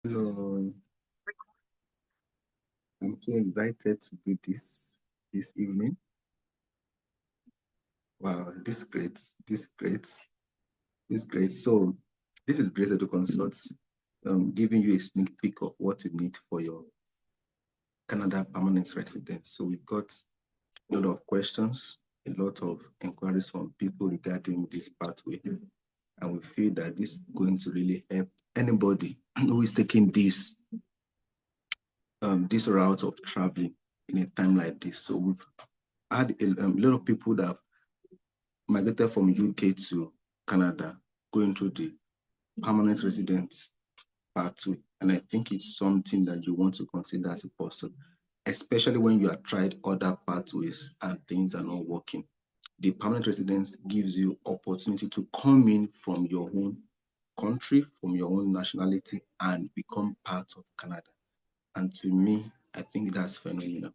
Hello, I'm so excited to do this evening. Wow, this great. So this is Grace Edu Consults, giving you a sneak peek of what you need for your Canada permanent residence. So we've got a lot of questions, a lot of inquiries from people regarding this pathway, and we feel that this is going to really help anybody who is taking this route of traveling in a time like this. So we've had a lot of people that have migrated from UK to Canada, going through the permanent residence pathway. And I think it's something that you want to consider as a person, especially when you have tried other pathways and things are not working. The permanent residence gives you opportunity to come in from your own country, from your own nationality, and become part of Canada. And to me, I think that's phenomenal.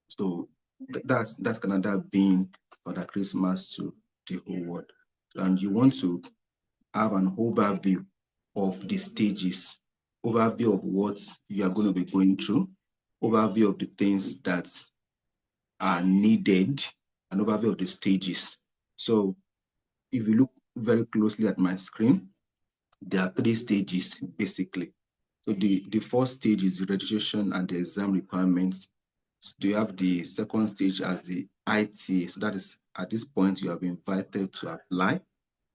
So that's Canada being Father Christmas to the whole world. And you want to have an overview of the stages, overview of what you are going to be going through, overview of the things that are needed, an overview of the stages. So if you look very closely at my screen, there are three stages basically. So the first stage is the registration and the exam requirements. So you have the second stage as the ITA. So that is at this point you have been invited to apply.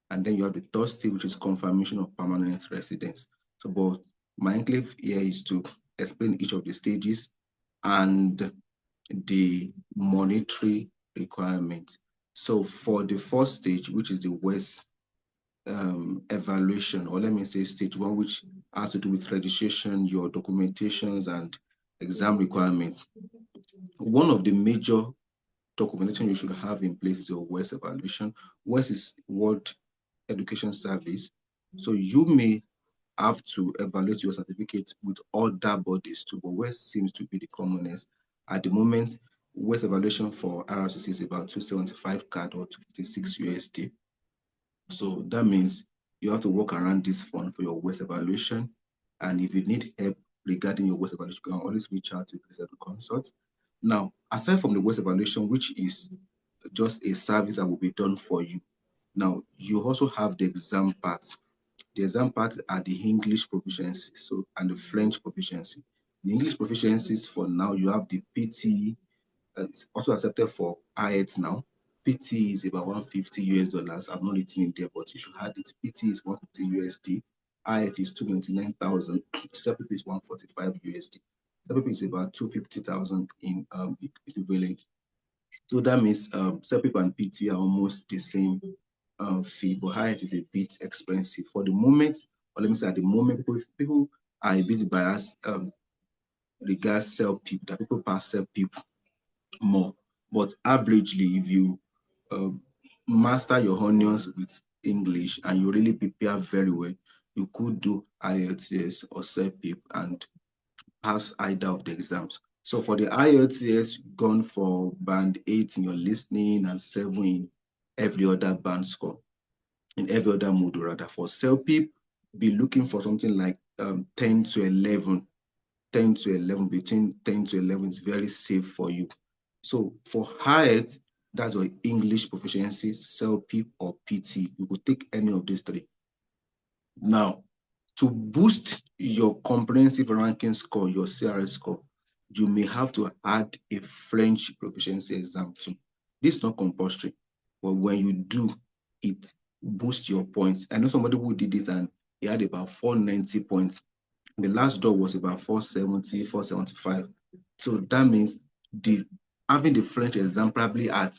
And then you have the third stage, which is confirmation of permanent residence. So, but my enclave here is to explain each of the stages and the monetary requirements. So for the first stage, which is the West evaluation, or let me say stage one, which has to do with registration, your documentations and exam requirements. One of the major documentation you should have in place is your WES evaluation. WES is World Education Service. So you may have to evaluate your certificate with other bodies too, but WES seems to be the commonest. At the moment, WES evaluation for RRCC is about 275 CAD or 256 USD. So that means you have to work around this fund for your WES evaluation. And if you need help regarding your WES evaluation, you can always reach out to the consult. Now, aside from the WES evaluation, which is just a service that will be done for you, now you also have the exam part. The exam part are the English proficiency, so and the French proficiency. The English proficiencies for now, you have the PT, it's also accepted for IELTS now. PT is about 150 US dollars. I'm not written in there, but you should have it. PT is 150 USD. IELTS is 299,000. CEPIP is 145 USD. CEPIP is about 250,000 in equivalent. So that means CEPIP and PT are almost the same fee, but IELTS is a bit expensive for the moment. Or let me say, at the moment, people are a bit biased regards CELPIP, that people pass CELPIP more. But averagely, if you uh, master your onions with English and you really prepare very well, you could do IELTS or CELPIP and pass either of the exams. So for the IELTS, gone for band 8 in your listening and 7 in every other band score, in every other mode rather. For CELPIP, be looking for something like 10 to 11. 10 to 11, between 10 to 11 is very safe for you. So for IELTS, that's your English proficiency, CELPIP or PT. You could take any of these three. Now, to boost your comprehensive ranking score, your CRS score, you may have to add a French proficiency exam too. This is not compulsory, but when you do, it boosts your points. I know somebody who did it and he had about 490 points. The last draw was about 470, 475. So that means having the French exam probably at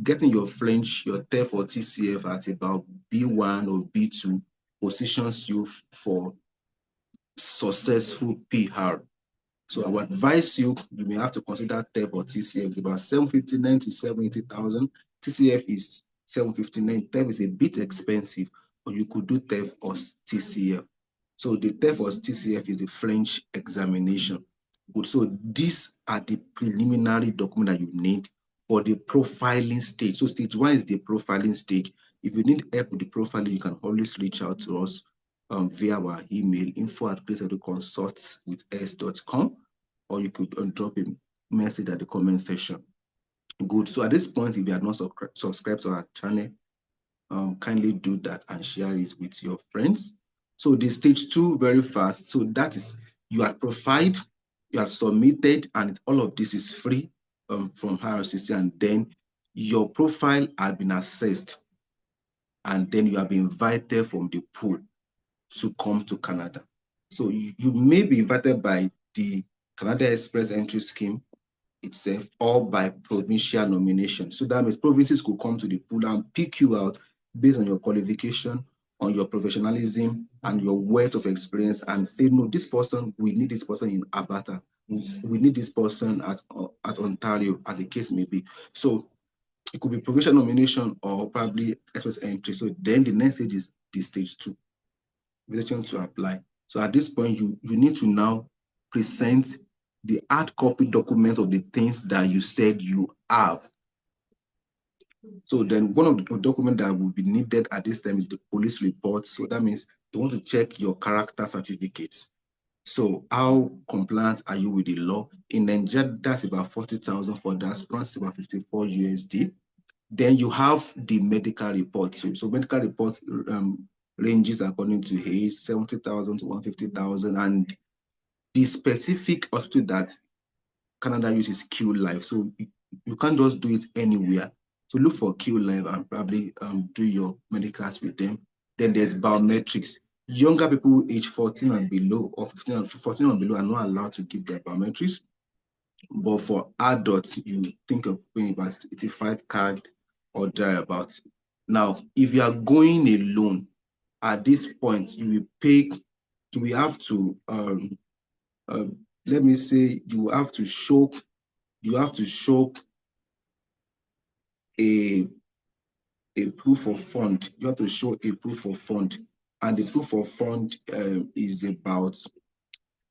getting your French, your TEF or TCF at about B1 or B2 positions you for successful PR. So I would advise you, you may have to consider TEF or TCF. It's about 759 to 780,000. TCF is 759. TEF is a bit expensive, but you could do TEF or TCF. So the TEF or TCF is the French examination. Good. So these are the preliminary document that you need for the profiling stage. So stage one is the profiling stage. If you need help with the profiling, you can always reach out to us. via our email, info@graceeduconsultswiths.com, or you could drop a message at the comment section. Good. So at this point, if you are not subscribed to our channel, kindly do that and share it with your friends. So the stage 2, very fast. So that is, you are profiled, you are submitted, and all of this is free from IRCC, and then your profile has been assessed, and then you have been invited from the pool to come to Canada. So you may be invited by the Canada Express Entry Scheme itself, or by provincial nomination. So that means provinces could come to the pool and pick you out based on your qualification, on your professionalism, and your wealth of experience, and say, no, this person, we need this person in Alberta. We need this person at Ontario, as the case may be. So it could be provincial nomination or probably express entry. So then the next stage is the stage 2, invitation to apply. So at this point, you need to now present the hard copy documents of the things that you said you have. So then one of the documents that will be needed at this time is the police report. So that means they want to check your character certificates. So how compliant are you with the law? In Nigeria, that's about 40,000. For diaspora, it's about 54 USD. Then you have the medical report. So medical report ranges according to age, 70,000 to 150,000, and the specific hospital that Canada uses QLife. So you can't just do it anywhere. So look for QLife and probably do your medicals with them. Then there's biometrics. Younger people age 14 and below, or 15 and 14 and below, are not allowed to give their biometrics. But for adults, you think of paying about 85 CAD or thereabouts. Now, if you are going alone, at this point, you will pay. You will have to let me say, you have to show a proof of fund. You have to show a proof of fund, and the proof of fund is about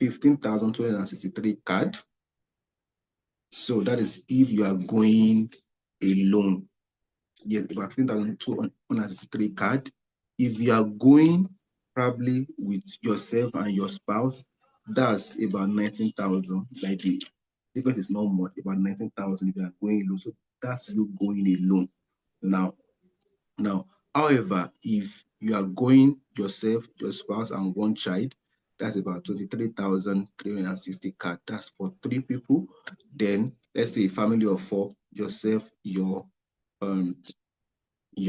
15,263 CAD. So that is if you are going alone. Yes, about 15,263 CAD. If you are going probably with yourself and your spouse, that's about 19,000. Like the difference is not much, about 19,000 if you are going alone. So that's you going alone. Now, however, if you are going yourself, your spouse, and one child, that's about 23,360 CAD. That's for 3 people. Then let's say a family of 4, yourself, your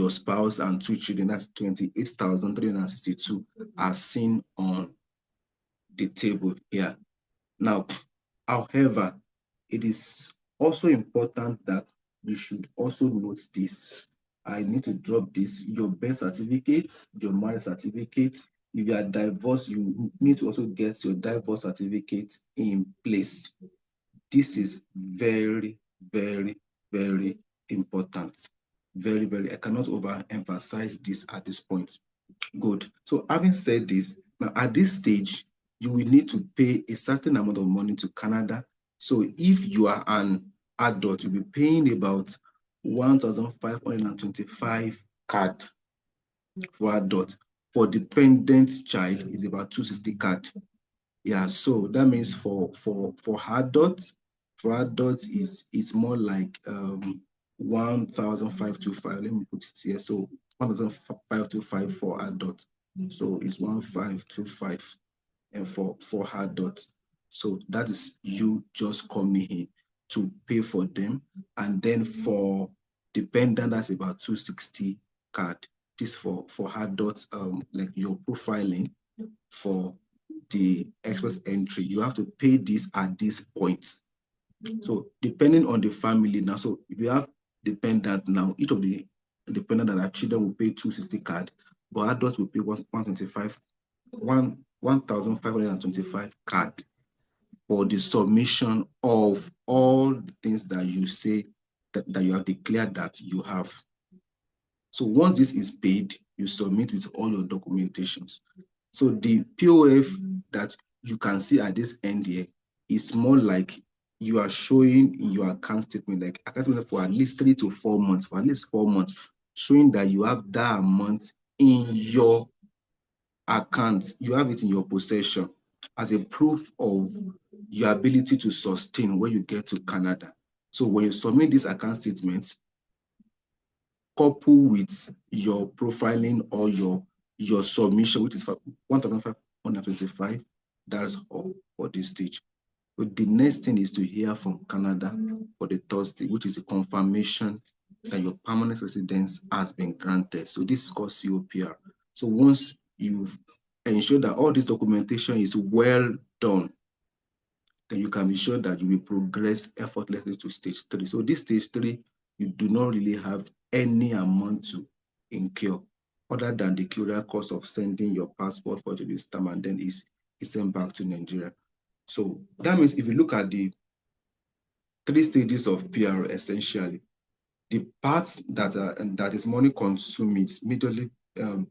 spouse, and 2 children, that's 28,362 as seen on the table here. Now, however, it is also important that you should also note this. I need to drop this. Your birth certificate, your marriage certificate. If you are divorced, you need to also get your divorce certificate in place. This is very, very, very important. Very, very, I cannot overemphasize this at this point. Good. So having said this, now at this stage, you will need to pay a certain amount of money to Canada. So if you are an adult, you'll be paying about 1,525 CAD for adult. For dependent child, is about 260 CAD. Yeah, so that means for adults, it's more like 1,525. Let me put it here. So 1,525 for adults. So it's 1,525 and for adults. So that is you just coming in to pay for them. And then for dependent, that's about 260 CAD. This for adults, like your profiling for the express entry, you have to pay this at this point. So depending on the family now, so if you have dependent now, each of the dependent that are children will pay 260 CAD, but adults will pay 1,525 CAD for the submission of all the things that you say that you have declared that you have. So once this is paid, you submit with all your documentations. So the POF that you can see at this end here is more like you are showing in your account statement, like account statement for at least 3 to 4 months, showing that you have that amount in your account, you have it in your possession as a proof of your ability to sustain when you get to Canada. So when you submit these account statements, couple with your profiling or your submission, which is 1,525, that's all for this stage. But the next thing is to hear from Canada for the Thursday, which is a confirmation that your permanent residence has been granted. So this is called COPR. So once you've ensured that all this documentation is well done, then you can be sure that you will progress effortlessly to stage 3. So this stage 3, you do not really have any amount to incur other than the courier cost of sending your passport for the stamp and then is sent back to Nigeria. So that means if you look at the 3 stages of PR, essentially, the part that is money consuming is majorly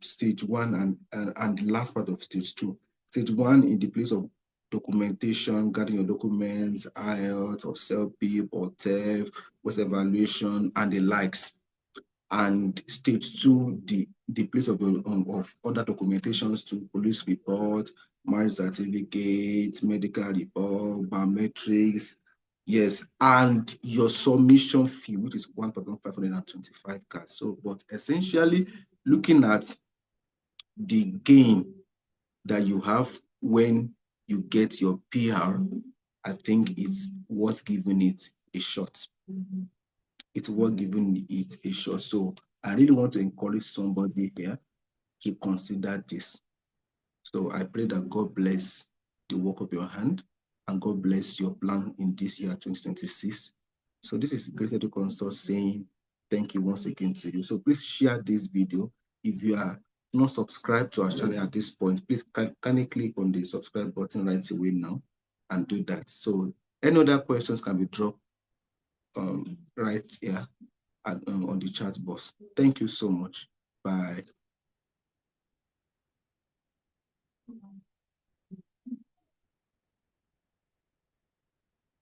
stage 1 and the last part of stage 2. Stage 1 in the place of documentation, gathering your documents, IELTS or CELP or TEF, with evaluation and the likes. And stage 2, the place of other documentations to police report, marriage certificate, medical report, biometrics, yes, and your submission fee, which is 1,525 cards. So, but essentially, looking at the gain that you have when you get your PR, I think it's worth giving it a shot. It's worth giving it a shot. So I really want to encourage somebody here to consider this. So I pray that God bless the work of your hand and God bless your plan in this year, 2026. So this is Grace Edu Consult saying thank you once again to you. So please share this video. If you are not subscribed to our channel at this point, please kindly click on the subscribe button right away now and do that. So any other questions can be dropped right here on the chat box. Thank you so much. Bye.